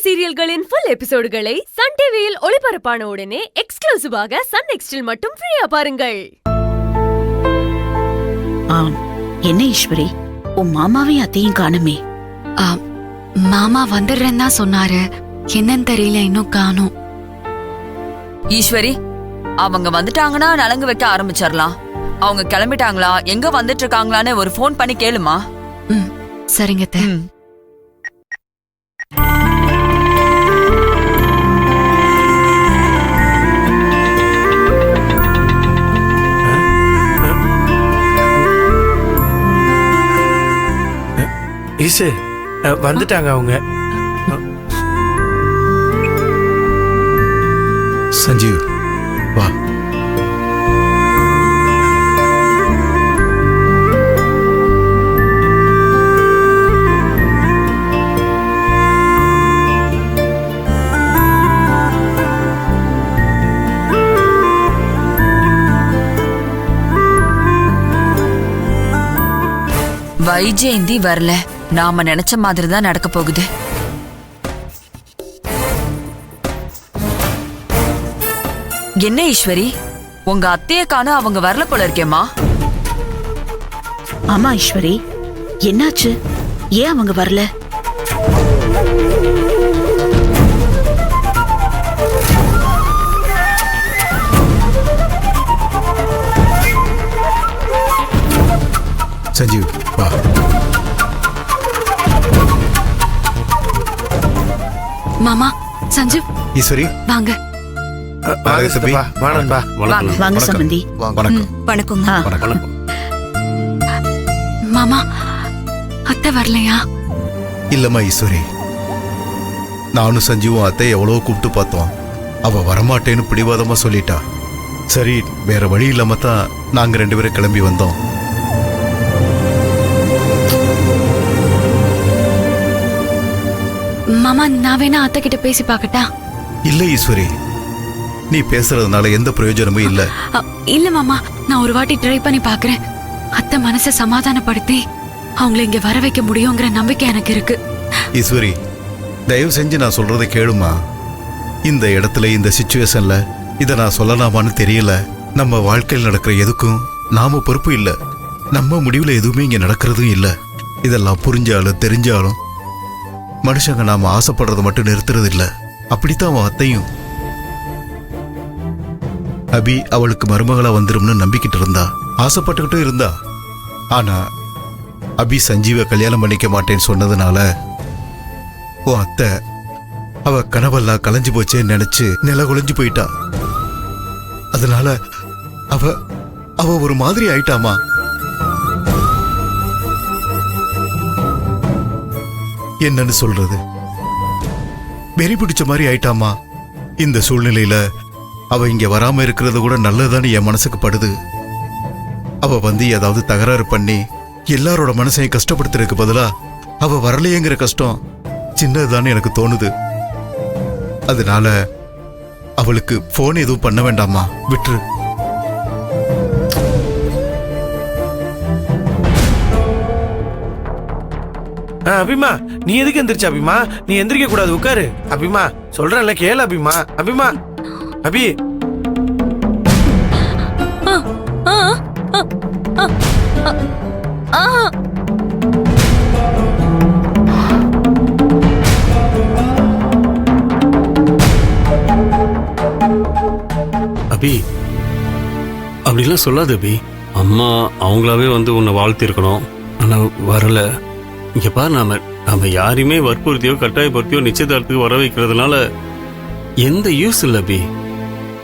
சீரியல்களின் full எபிசோடுகளை Sun டிவியில் ஒளிபரப்பான உடனே எக்ஸ்க்ளூசிவாக சன் நெக்ஸ்டில் மட்டும் ஃப்ரீயா பாருங்கள். என்ன ஈஸ்வரி, உன் மாமாவையும் அத்தையும் காணுமே? மாமா வந்துடுறேன்னு தான் சொன்னாரு, என்னன்னு தெரியல, இன்னும் காணும். ஈஸ்வரி, அவங்க வந்துட்டாங்கன்னா நலங்கு வைக்க ஆரம்பிச்சிடலாம். அவங்க கிளம்பிட்டாங்களா, எங்க வந்துட்டு இருக்காங்களான்னு ஒரு போன் பண்ணி கேளுமா. சரிங்க. ஈசு வந்துட்டாங்க அவங்க. சஞ்சீவ் வா. வைஜெயந்தி வரல, நாம நினைச்ச மாதிரி தான் நடக்க போகுது. என்ன ஈஸ்வரி, உங்க அத்தைய காண அவங்க வரல போல இருக்கேம்மா. ஆமா ஈஸ்வரி, என்னாச்சு? ஏன் அவங்க வரல? சஞ்சீவ் வா. மாமா, சஞ்சீவ், ஈஸ்வரி வாங்க. வாங்க சம்பந்தி. வணக்கம். வணக்கம். மாமா, அத்தை வரலையா? இல்லம்மா ஈஸ்வரி, நானும் சஞ்சீவும் அத்தை எவ்வளவோ கூப்பிட்டு பார்த்தோம். அவ வரமாட்டேன்னு பிடிவாதமா சொல்லிட்டா. சரி, வேற வழி இல்லாம தான் நாங்க 2 பேரும் கிளம்பி வந்தோம். மாமா, நான் வேணா அத்தை கிட்ட பேசி பாக்கட்டா? இல்ல ஈஸ்வரி, நீ பேசுறதுனால எந்த பிரயோஜனமும் இல்ல. இல்ல மாமா, நான் ஒரு வாட்டி ட்ரை பண்ணி பாக்குறேன். அத்தை மனசை சமாதானப்படுத்தி அவங்கள இங்க வர வைக்க முடியுங்கிற நம்பிக்கை எனக்கு இருக்கு. ஈஸ்வரி, தயவு செஞ்சு நான் சொல்றதை கேளுமா. இந்த இடத்துல, இந்த சிச்சுவேஷன்ல இதை நான் சொல்லலாமான்னு தெரியல. நம்ம வாழ்க்கையில் நடக்கிற எதுக்கும் நாம பொறுப்பு இல்ல. நம்ம முடிவுல எதுவுமே இங்க நடக்கிறதும் இல்ல. இதெல்லாம் புரிஞ்சாலும் தெரிஞ்சாலும் மனுஷங்க நாம ஆசைப்படுறத மட்டும் நிறுத்துறது இல்ல. அப்படித்தான் அவன் அத்தையும். அபி அவளுக்கு மருமகளா வந்துரும்னு நம்பிக்கிட்டு இருந்தா, ஆசைப்பட்டுக்கிட்டும் இருந்தா. ஆனா அபி சஞ்சீவை கல்யாணம் பண்ணிக்க மாட்டேன்னு சொன்னதுனால உன் அத்தை அவ கனவெல்லாம் கலைஞ்சு போச்சேன்னு நினைச்சு நில குலைஞ்சு போயிட்டா. அதனால அவ அவ ஒரு மாதிரி ஆயிட்டாமா. என்னன்னு சொல்றது, வெறி பிடிச்ச மாதிரி ஆயிட்டாமா. இந்த சூழ்நிலையில அவ இங்க வராம இருக்கிறது கூட நல்லதுதான்னு என் மனசுக்கு படுது. அவ வந்து ஏதாவது தகராறு பண்ணி எல்லாரோட மனசையும் கஷ்டப்படுத்துறதுக்கு பதிலா அவ வரலையேங்கிற கஷ்டம் சின்னதுதான்னு எனக்கு தோணுது. அதனால அவளுக்கு போன் எதுவும் பண்ண வேண்டாமா, விட்டுரு. அபிமா, நீ எதுக்கு எந்திரிச்ச? அபிமா, நீ எந்திரிக்க கூடாது, உட்காரு. அபிமா, சொல்றேன்ல கேளு. அபிமா, அபிமா, அபி. அபி, அப்படிலாம் சொல்லாது அபி. அம்மா அவங்களாவே வந்து உன்னை வாழ்த்திருக்கணும், ஆனா வரல. இங்க பாரு, நாம யாரையுமே வற்புறுத்தியோ கட்டாயப்படுத்தியோ நிச்சயதார்த்தத்துக்கு வர வைக்கிறதுனால எந்த யூஸ் இல்லை அபி.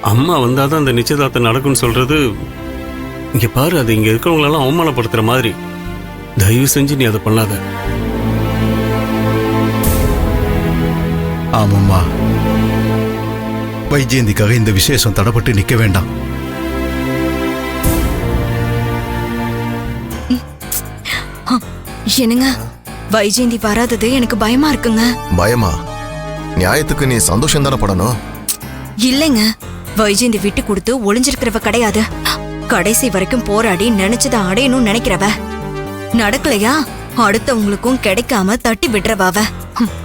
அம்மா வந்தாதான் அந்த நிச்சயதார்த்தம் நடக்கும்னு சொல்றது, இங்க பாரு, அது இங்க இருக்கிறவங்களெல்லாம் அவமானப்படுத்துற மாதிரி. தயவு செஞ்சு நீ அதை பண்ணாத. ஆமாம்மா, வைஜெயந்திக்காக இந்த விசேஷம் தடப்பட்டு நிக்க வேண்டாம். என்னங்க, வைஜெயந்தி வராதது எனக்கு பயமா இருக்குங்க. பயமா? நியாயத்துக்கு நீ சந்தோஷம் தானே படணும். இல்லைங்க, வைஜெயந்தி விட்டு கொடுத்து ஒளிஞ்சிருக்கிறவ கிடையாது. கடைசி வரைக்கும் போராடி நினைச்சதை அடையணும்னு நினைக்கிறவ. நடக்கலையா, அடுத்தவங்களுக்கும் கிடைக்காம தட்டி விடுறவாவ.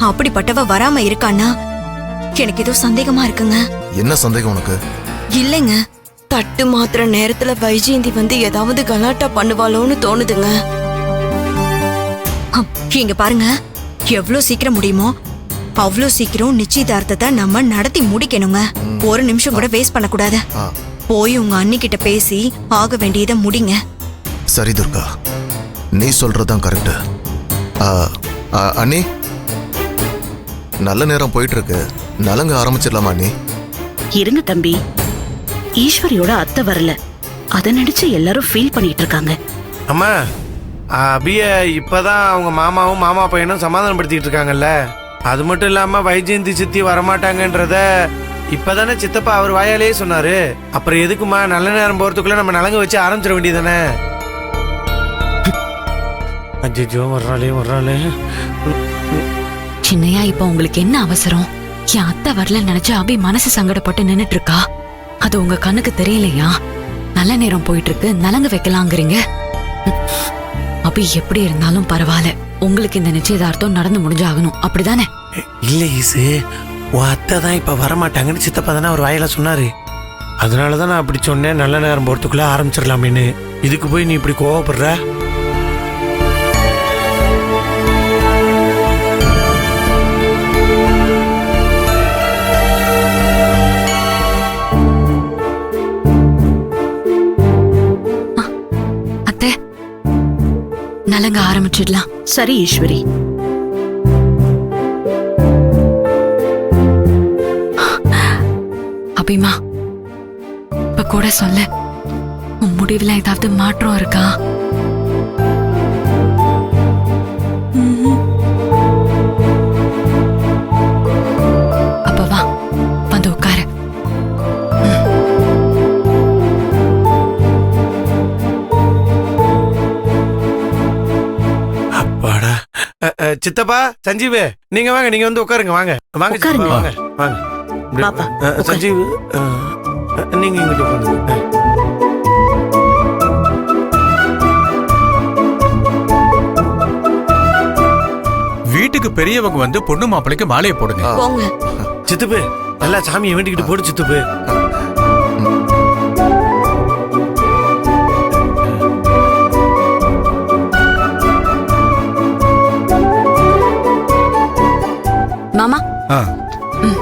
அப்படிப்பட்டவ வராம இருக்கான்னா எனக்கு ஏதோ சந்தேகமா இருக்குங்க. என்ன சந்தேகம் உனக்கு? இல்லைங்க, தட்டு மாத்திர நேரத்துல வைஜெயந்தி வந்து ஏதாவது கலாட்டா பண்ணுவாளோன்னு தோணுதுங்க. இங்க பாருங்க, எவ்வளவு சீக்கிரம் முடியுமோ அவ்வளவு சீக்கிரம் நிச்சயதார்த்தத்தை நம்ம நடத்தி முடிக்கணுங்க. ஒரு நிமிஷம் கூட வேஸ்ட் பண்ணக்கூடாது. போய் உங்க அண்ணி கிட்ட பேசி ஆக வேண்டியதை முடிங்க. சரி துர்கா, நீ சொல்றதுதான் கரெக்ட். அண்ணி, நல்ல நேரம் போயிட்டு இருக்கு, நலங்க ஆரம்பிச்சிடலாமா அண்ணி? இருங்க தம்பி, ஈஸ்வரியோட அத்தை வரல, அத நினைச்சு எல்லாரும் ஃபீல் பண்ணிட்டு இருக்காங்க. அம்மா, அபிய இப்பதான் அவங்க மாமாவும் மாமா பையனும் சமாதானப்படுத்திட்டு இருக்காங்கல்ல. அது மட்டும் இல்லாம வைஜெயந்தி சித்தி வரமாட்டாங்கன்றத இப்பதானே சித்தப்பா அவர் வாயாலேயே சொன்னாரு. அப்புறம் எதுக்குமா நல்ல நேரம் போறதுக்குள்ள நம்ம நலங்க வச்சு ஆரம்பிச்சிட வேண்டியதானே? அஜிஜோ வர்றாளே. சின்னையா, இப்ப உங்களுக்கு என்ன அவசரம்? என் அத்தை வரல நினைச்சு அபி மனசு சங்கடப்பட்டு நின்னுட்டு இருக்கா. அது உங்க கண்ணுக்கு தெரியலையா? நல்ல நேரம் போயிட்டு இருக்கு, நலங்கு வைக்கலாங்கிறீங்க. அபி எப்படி இருந்தாலும் பரவாயில்ல, உங்களுக்கு இந்த நிச்சயதார்த்தம் நடந்து முடிஞ்சாகணும், அப்படிதானே? இல்ல ஈசு, உன் அத்தை தான் இப்ப வரமாட்டாங்கன்னு சித்தப்பா தானே அவர் வாயில சொன்னாரு. அதனாலதான் நான் அப்படி சொன்னேன், நல்ல நேரம் போறதுக்குள்ள ஆரம்பிச்சிடலாமேன்னு. இதுக்கு போய் நீ இப்படி கோவப்படுற? அத்தை, நலங்க ஆரம்பிச்சிடலாம். சரி ஈஸ்வரி. அபிமா, இப்ப கூட சொல்ல, உன் முடிவுல ஏதாவது மாற்றம் இருக்கா? அப்ப வா, வந்து உட்காரு. அப்பாடா. சித்தப்பா, சஞ்சீவு, நீங்க வாங்க, நீங்க வந்து உட்காருங்க. வாங்க வாங்க சித்தப்பா, வாங்க வாங்க. பாப்பா, சஞ்சீவ், நீங்க இங்கிட்ட உட்காருங்க. வீட்டுக்கு பெரியவங்க வந்து பொண்ணு மாப்பிளைக்கு மாலையை போடுங்க. போங்க. சித்தப்பு, நல்லா சாமியை வேண்டிக்கிட்டு போடு சித்தப்பு. மாமா, ஆ, ம்.